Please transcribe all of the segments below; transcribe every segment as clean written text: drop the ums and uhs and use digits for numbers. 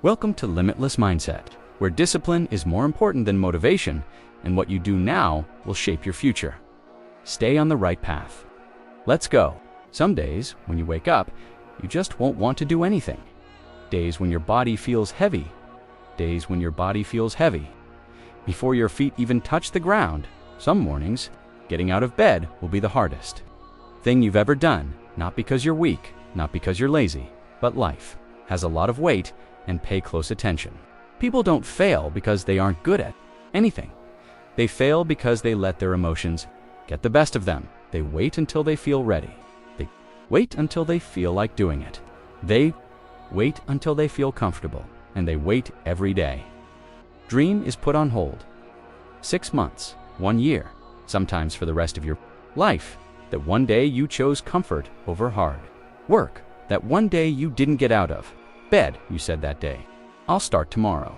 Welcome to Limitless Mindset, where discipline is more important than motivation, and what you do now will shape your future. Stay on the right path. Let's go. Some days, when you wake up, you just won't want to do anything. Days when your body feels heavy. Days when your body feels heavy. Before your feet even touch the ground, some mornings, getting out of bed will be the hardest thing you've ever done, not because you're weak, not because you're lazy, but life has a lot of weight, and pay close attention. People don't fail because they aren't good at anything. They fail because they let their emotions get the best of them. They wait until they feel ready. They wait until they feel like doing it. They wait until they feel comfortable, and they wait every day. Dream is put on hold. 6 months, 1 year, sometimes for the rest of your life. That one day you chose comfort over hard work. That one day you didn't get out of bed, you said that day, "I'll start tomorrow."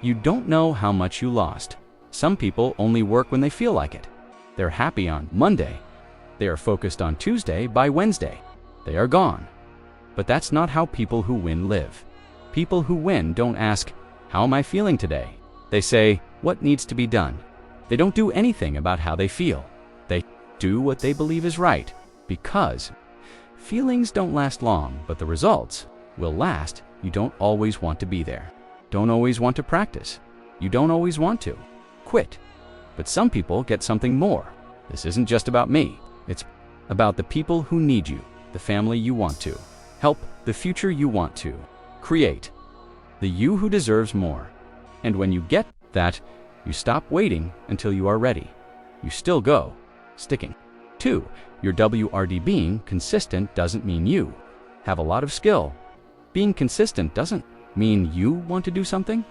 You don't know how much you lost. Some people only work when they feel like it. They're happy on Monday. They are focused on Tuesday. By Wednesday, they are gone. But that's not how people who win live. People who win don't ask, "How am I feeling today?" They say, "What needs to be done?" They don't do anything about how they feel. They do what they believe is right, because feelings don't last long, but the results will last. You don't always want to be there. Don't always want to practice. You don't always want to quit. But some people get something more. This isn't just about me. It's about the people who need you, the family you want to help, the future you want to create, the you who deserves more. And when you get that, you stop waiting until you are ready. You still go, sticking to your WRD. Being consistent doesn't mean you have a lot of skill. Being consistent doesn't mean you want to do something.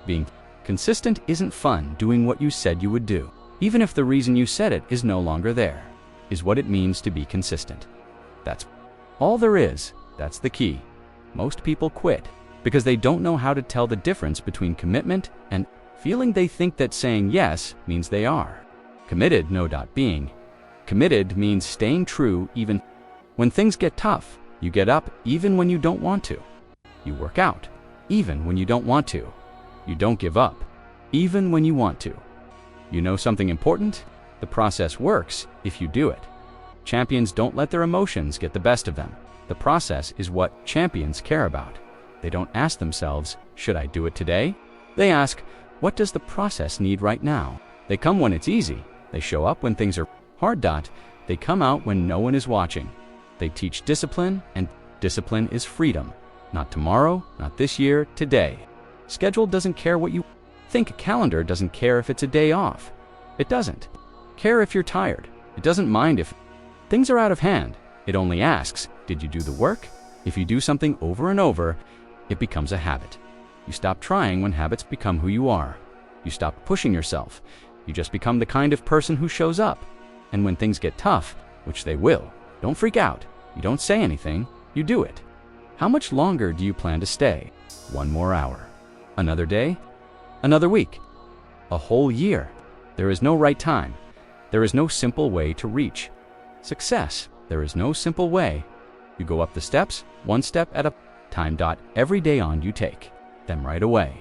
Being consistent isn't fun. Doing what you said you would do, even if the reason you said it is no longer there, is what it means to be consistent. That's all there is. That's the key. Most people quit because they don't know how to tell the difference between commitment and feeling. They think that saying yes means they are committed. No. Being committed means staying true even when things get tough. You get up even when you don't want to. You work out even when you don't want to. You don't give up even when you want to. You know something important? The process works if you do it. Champions don't let their emotions get the best of them. The process is what champions care about. They don't ask themselves, "Should I do it today?" They ask, "What does the process need right now?" They come when it's easy. They show up when things are hard. They come out when no one is watching. They teach discipline, and discipline is freedom. Not tomorrow, not this year, today. Schedule doesn't care what you think. A calendar doesn't care if it's a day off. It doesn't care if you're tired. It doesn't mind if things are out of hand. It only asks, did you do the work? If you do something over and over, it becomes a habit. You stop trying when habits become who you are. You stop pushing yourself. You just become the kind of person who shows up. And when things get tough, which they will, don't freak out. You don't say anything, you do it. How much longer do you plan to stay? 1 more hour. Another day? Another week? A whole year? There is no right time. There is no simple way to reach success. There is no simple way. You go up the steps, 1 step at a time. Every day on, you take them right away.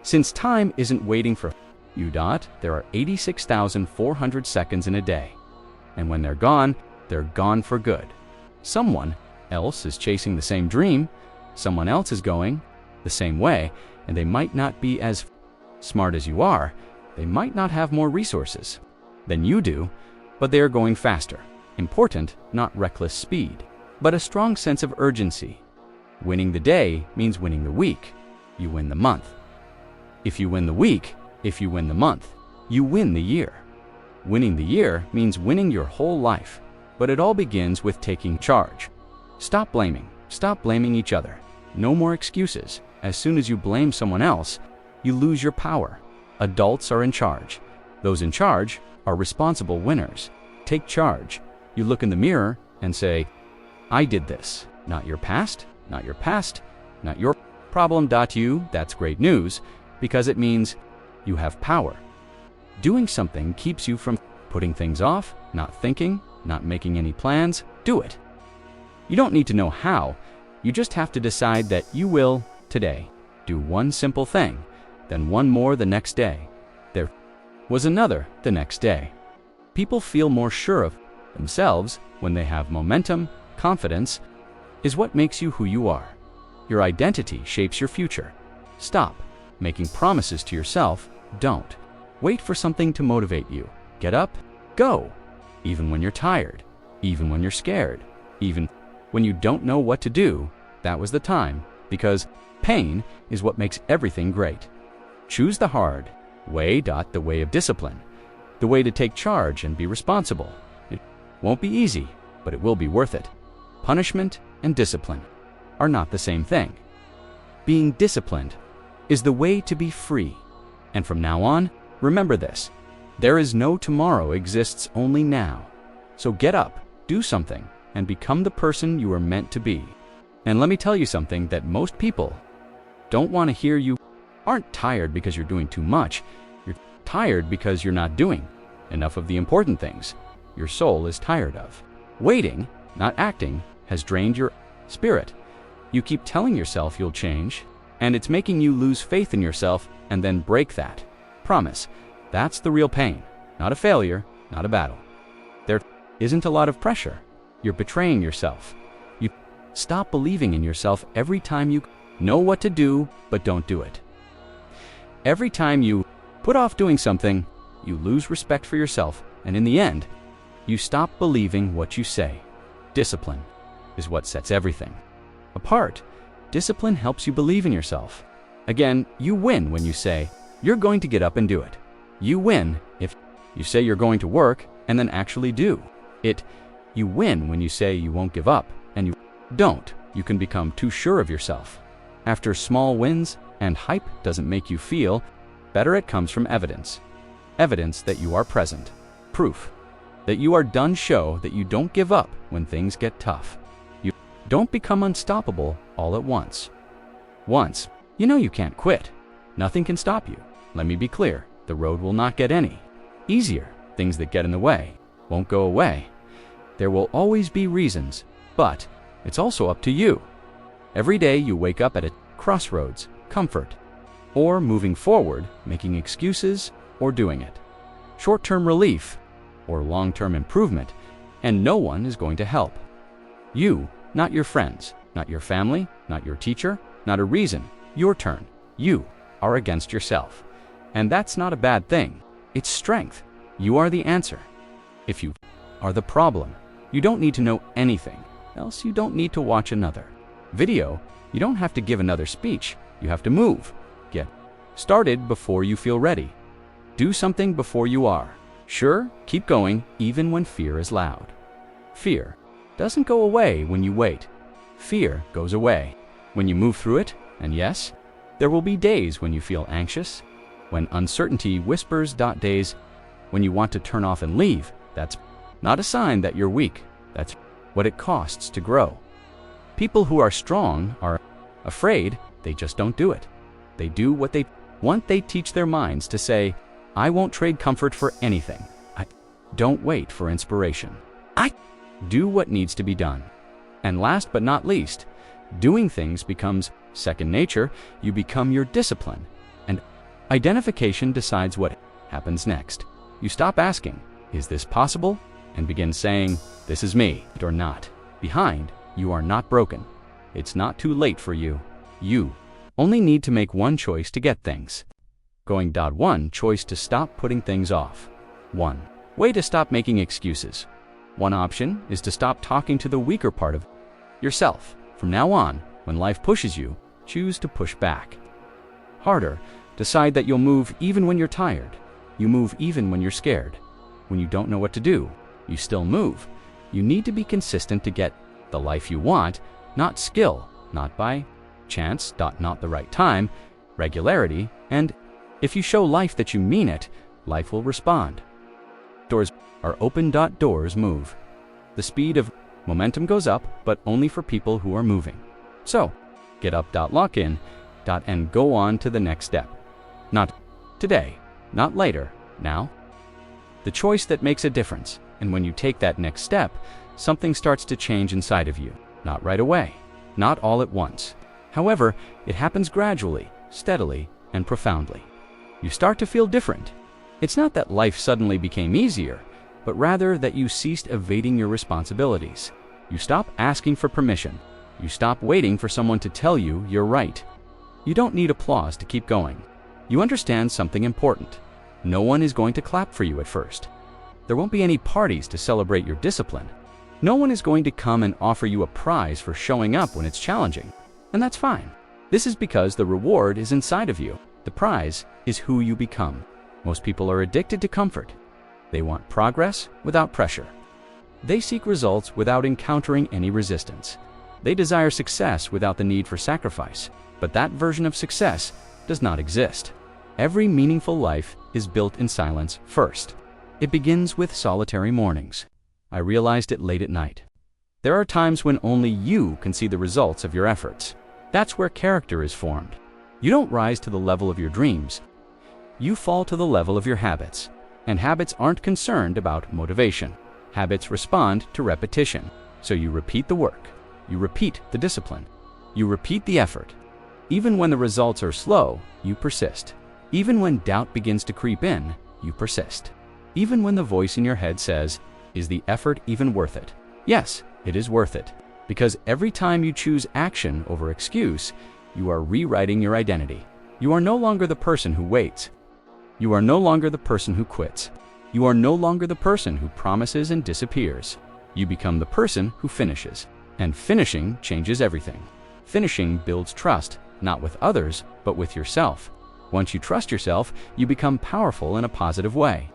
Since time isn't waiting for you. There are 86,400 seconds in a day. And when they're gone for good. Someone else is chasing the same dream. Someone else is going the same way, and they might not be as smart as you are. They might not have more resources than you do, but they are going faster. Important, not reckless speed, but a strong sense of urgency. Winning the day means winning the week. You win the month. If you win the week, if you win the month, you win the year. Winning the year means winning your whole life. But it all begins with taking charge. Stop blaming. Stop blaming each other. No more excuses. As soon as you blame someone else, you lose your power. Adults are in charge. Those in charge are responsible winners. Take charge. You look in the mirror and say, "I did this." Not your past, not your past, not your problem. That's great news, because it means you have power. Doing something keeps you from putting things off, not thinking, not making any plans. Do it. You don't need to know how. You just have to decide that you will today. Do one simple thing, then one more the next day. There was another the next day. People feel more sure of themselves when they have momentum. Confidence is what makes you who you are. Your identity shapes your future. Stop making promises to yourself. Don't wait for something to motivate you. Get up, go. Even when you're tired, even when you're scared, even when you don't know what to do, that was the time, because pain is what makes everything great. Choose the hard way. The way of discipline, the way to take charge and be responsible. It won't be easy, but it will be worth it. Punishment and discipline are not the same thing. Being disciplined is the way to be free. And from now on, remember this: there is no tomorrow, exists only now. So get up, do something, and become the person you are meant to be. And let me tell you something that most people don't want to hear. You aren't tired because you're doing too much. You're tired because you're not doing enough of the important things your soul is tired of. Waiting, not acting, has drained your spirit. You keep telling yourself you'll change, and it's making you lose faith in yourself and then break that promise. That's the real pain, not a failure, not a battle. There isn't a lot of pressure. You're betraying yourself. You stop believing in yourself every time you know what to do but don't do it. Every time you put off doing something, you lose respect for yourself, and in the end, you stop believing what you say. Discipline is what sets everything apart. Discipline helps you believe in yourself. Again, you win when you say you're going to get up and do it. You win if you say you're going to work and then actually do it. You win when you say you won't give up and you don't. You can become too sure of yourself. After small wins, and hype doesn't make you feel better, it comes from evidence. Evidence that you are present. Proof that you are done. Show that you don't give up when things get tough. You don't become unstoppable all at once. You know you can't quit. Nothing can stop you. Let me be clear. The road will not get any easier. Things that get in the way won't go away. There will always be reasons, but it's also up to you. Every day you wake up at a crossroads, comfort or moving forward, making excuses or doing it, short-term relief or long-term improvement, and no one is going to help. You, not your friends, not your family, not your teacher, not a reason. Your turn. You are against yourself. And that's not a bad thing. It's strength. You are the answer. If you are the problem, you don't need to know anything, else you don't need to watch another video. You don't have to give another speech. You have to move. Get started before you feel ready. Do something before you are. Sure, keep going even when fear is loud. Fear doesn't go away when you wait. Fear goes away when you move through it. And yes, there will be days when you feel anxious, when uncertainty whispers. Days when you want to turn off and leave. That's not a sign that you're weak. That's what it costs to grow. People who are strong are afraid. They just don't do it. They do what they want. They teach their minds to say, I won't trade comfort for anything. I don't wait for inspiration. I do what needs to be done. And last but not least, doing things becomes second nature. You become your discipline. And identification decides what happens next. You stop asking, is this possible? And begin saying, this is me, or not. Behind, you are not broken. It's not too late for you. You only need to make one choice to get things going. One choice to stop putting things off. One way to stop making excuses. One option is to stop talking to the weaker part of yourself. From now on, when life pushes you, choose to push back harder. Decide that you'll move even when you're tired. You move even when you're scared. When you don't know what to do, you still move. You need to be consistent to get the life you want, not skill, not by chance, not the right time, regularity, and if you show life that you mean it, life will respond. Doors are open. Doors move. The speed of momentum goes up, but only for people who are moving. So, get up. Lock in. And go on to the next step. Not today, not later, now. The choice that makes a difference, and when you take that next step, something starts to change inside of you. Not right away, not all at once. However, it happens gradually, steadily, and profoundly. You start to feel different. It's not that life suddenly became easier, but rather that you ceased evading your responsibilities. You stop asking for permission. You stop waiting for someone to tell you you're right. You don't need applause to keep going. You understand something important. No one is going to clap for you at first. There won't be any parties to celebrate your discipline. No one is going to come and offer you a prize for showing up when it's challenging. And that's fine. This is because the reward is inside of you. The prize is who you become. Most people are addicted to comfort. They want progress without pressure. They seek results without encountering any resistance. They desire success without the need for sacrifice. But that version of success does not exist. Every meaningful life is built in silence first. It begins with solitary mornings. I realized it late at night. There are times when only you can see the results of your efforts. That's where character is formed. You don't rise to the level of your dreams. You fall to the level of your habits. And habits aren't concerned about motivation. Habits respond to repetition. So you repeat the work. You repeat the discipline. You repeat the effort. Even when the results are slow, you persist. Even when doubt begins to creep in, you persist. Even when the voice in your head says, "Is the effort even worth it?" Yes, it is worth it. Because every time you choose action over excuse, you are rewriting your identity. You are no longer the person who waits. You are no longer the person who quits. You are no longer the person who promises and disappears. You become the person who finishes. And finishing changes everything. Finishing builds trust, not with others, but with yourself. Once you trust yourself, you become powerful in a positive way.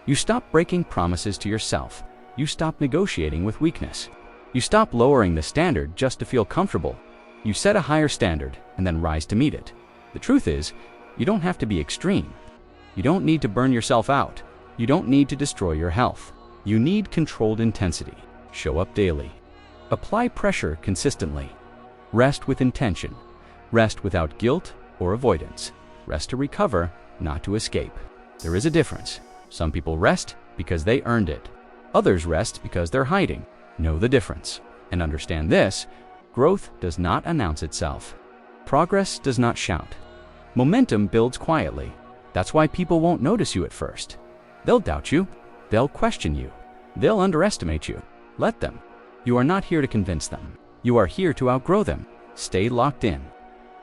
You stop breaking promises to yourself. You stop negotiating with weakness. You stop lowering the standard just to feel comfortable. You set a higher standard and then rise to meet it. The truth is, you don't have to be extreme. You don't need to burn yourself out. You don't need to destroy your health. You need controlled intensity. Show up daily. Apply pressure consistently. Rest with intention. Rest without guilt or avoidance. Rest to recover, not to escape. There is a difference. Some people rest because they earned it. Others rest because they're hiding. Know the difference. And understand this: growth does not announce itself. Progress does not shout. Momentum builds quietly. That's why people won't notice you at first. They'll doubt you. They'll question you. They'll underestimate you. Let them. You are not here to convince them. You are here to outgrow them. Stay locked in.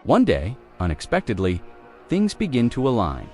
One day, unexpectedly, things begin to align.